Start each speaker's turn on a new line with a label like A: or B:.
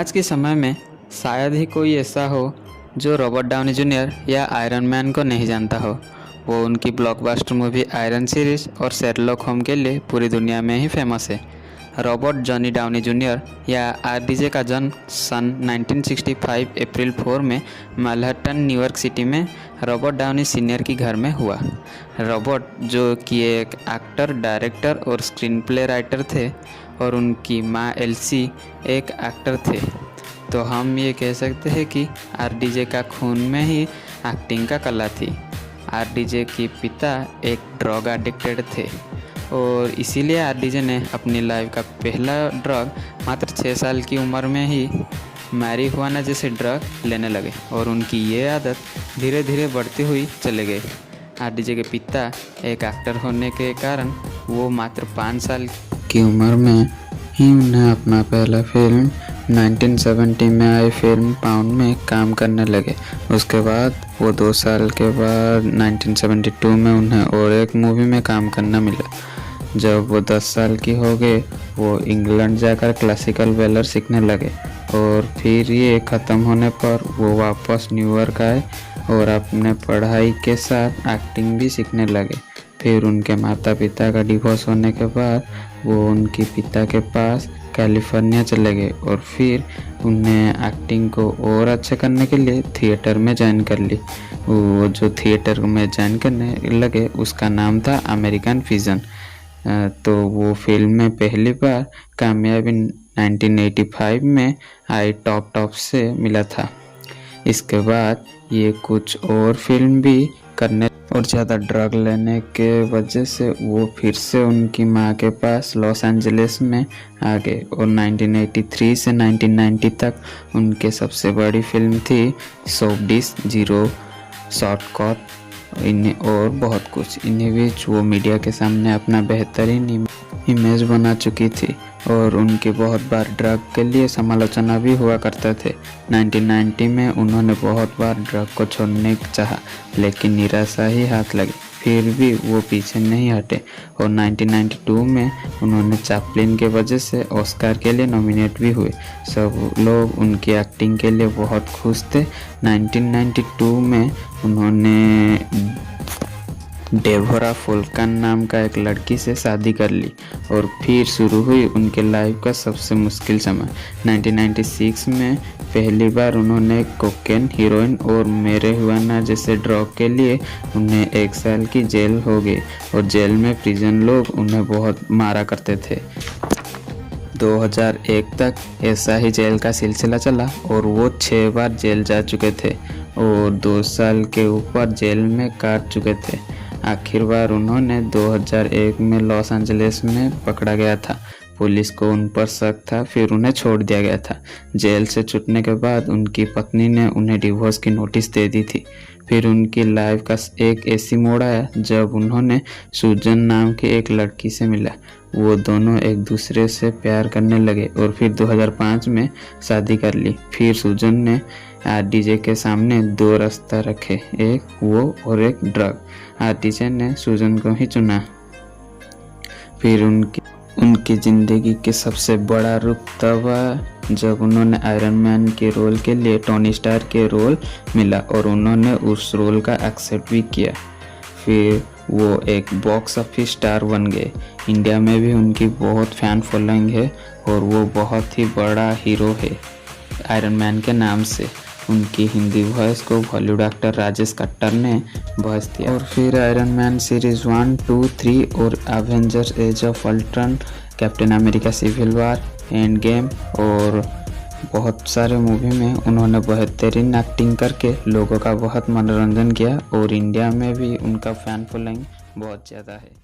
A: आज के समय में शायद ही कोई ऐसा हो जो रॉबर्ट डाउनी जूनियर या आयरन मैन को नहीं जानता हो। वो उनकी ब्लॉकबस्टर मूवी आयरन सीरीज और शेरलॉक होम के लिए पूरी दुनिया में ही फेमस है। रॉबर्ट जॉनी डाउनी जूनियर या आरडीजे का जन्म सन 1965 अप्रैल 4 में मैनहट्टन, न्यूयॉर्क सिटी में रॉबर्ट डाउनी सीनियर की घर में हुआ। रॉबर्ट जो कि एक एक्टर, डायरेक्टर और स्क्रीन प्ले राइटर थे और उनकी माँ एल्सी एक एक्टर थे। तो हम ये कह सकते हैं कि आरडीजे का खून में ही एक्टिंग का कला थी। आरडीजे के पिता एक ड्रग एडिक्टेड थे और इसीलिए आरडीजे ने अपनी लाइफ का पहला ड्रग मात्र 6 साल की उम्र में ही मैरिजुआना जैसे ड्रग लेने लगे और उनकी ये आदत धीरे धीरे बढ़ती हुई चले गई। आरडीजे के पिता एक एक्टर होने के कारण वो मात्र 5 साल की उम्र में ही उन्हें अपना पहला फिल्म 1970 में आई फिल्म पाउंड में काम करने लगे। उसके बाद वो 2 साल के बाद 1972 में उन्हें और एक मूवी में काम करना मिला। जब वो 10 साल की हो गए वो इंग्लैंड जाकर क्लासिकल वेलर सीखने लगे और फिर ये ख़त्म होने पर वो वापस न्यूयॉर्क आए और अपने पढ़ाई के साथ एक्टिंग भी सीखने लगे। फिर उनके माता पिता का डिवोर्स होने के बाद वो उनके पिता के पास कैलिफोर्निया चले गए और फिर उन्हें एक्टिंग को और अच्छा करने के लिए थिएटर में ज्वाइन कर ली। वो जो थिएटर में ज्वाइन करने लगे उसका नाम था अमेरिकन विजन। तो वो फिल्म में पहली बार कामयाबी 1985 में आई टॉप से मिला था। इसके बाद ये कुछ और फिल्म भी करने और ज़्यादा ड्रग लेने के वजह से वो फिर से उनकी माँ के पास लॉस एंजलिस में आ गए और 1983 से 1990 तक उनके सबसे बड़ी फिल्म थी सोप डिश, जीरो, शॉर्टकट, इन्हें और बहुत कुछ। इन्हें बीच वो मीडिया के सामने अपना बेहतरीन इमेज बना चुकी थी और उनके बहुत बार ड्रग के लिए समालोचना भी हुआ करते थे। 1990 में उन्होंने बहुत बार ड्रग को छोड़ने चाहा लेकिन निराशा ही हाथ लगी। फिर भी वो पीछे नहीं हटे और 1992 में उन्होंने चैपलिन के वजह से ऑस्कर के लिए नॉमिनेट भी हुए। सब लोग उनकी एक्टिंग के लिए बहुत खुश थे। 1992 में उन्होंने डेबोरा फुल्कन नाम का एक लड़की से शादी कर ली और फिर शुरू हुई उनके लाइफ का सबसे मुश्किल समय। 1996 में पहली बार उन्होंने कोकेन, हीरोइन और marijuana जैसे ड्रग के लिए उन्हें 1 साल की जेल हो गई और जेल में प्रिजन लोग उन्हें बहुत मारा करते थे। 2001 तक ऐसा ही जेल का सिलसिला चला और वो 6 बार जेल जा चुके थे और 2 साल के ऊपर जेल में काट चुके थे। आखिर बार उन्होंने 2001 में लॉस एंजलिस में पकड़ा गया था। पुलिस को उन पर शक था, फिर उन्हें छोड़ दिया गया था। जेल से छूटने के बाद उनकी पत्नी ने उन्हें डिवोर्स की नोटिस दे दी थी। फिर उनकी लाइफ का एक ऐसी मोड़ आया जब उन्होंने सुजन नाम की एक लड़की से मिला। वो दोनों एक दूसरे से प्यार करने लगे और फिर 2005 में शादी कर ली। फिर सुजन ने आरडीजे के सामने 2 रास्ता रखे, एक वो और एक ड्रग। आरडीजे ने सुजन को ही चुना। फिर उनकी ज़िंदगी के सबसे बड़ा रुख तब आया जब उन्होंने आयरन मैन के रोल के लिए टोनी स्टार के रोल मिला और उन्होंने उस रोल का एक्सेप्ट भी किया। फिर वो एक बॉक्स ऑफिस स्टार बन गए। इंडिया में भी उनकी बहुत फैन फॉलोइंग है और वो बहुत ही बड़ा हीरो है आयरन मैन के नाम से। उनकी हिंदी वॉइस को बॉलीवुड एक्टर राजेश कट्टर ने वॉइस दिया। और फिर आयरन मैन सीरीज 1, 2, 3 और Avengers age of Ultron, captain America civil war, endgame और बहुत सारे मूवी में उन्होंने बेहतरीन एक्टिंग करके लोगों का बहुत मनोरंजन किया और इंडिया में भी उनका फैन फॉलोइंग बहुत ज़्यादा है।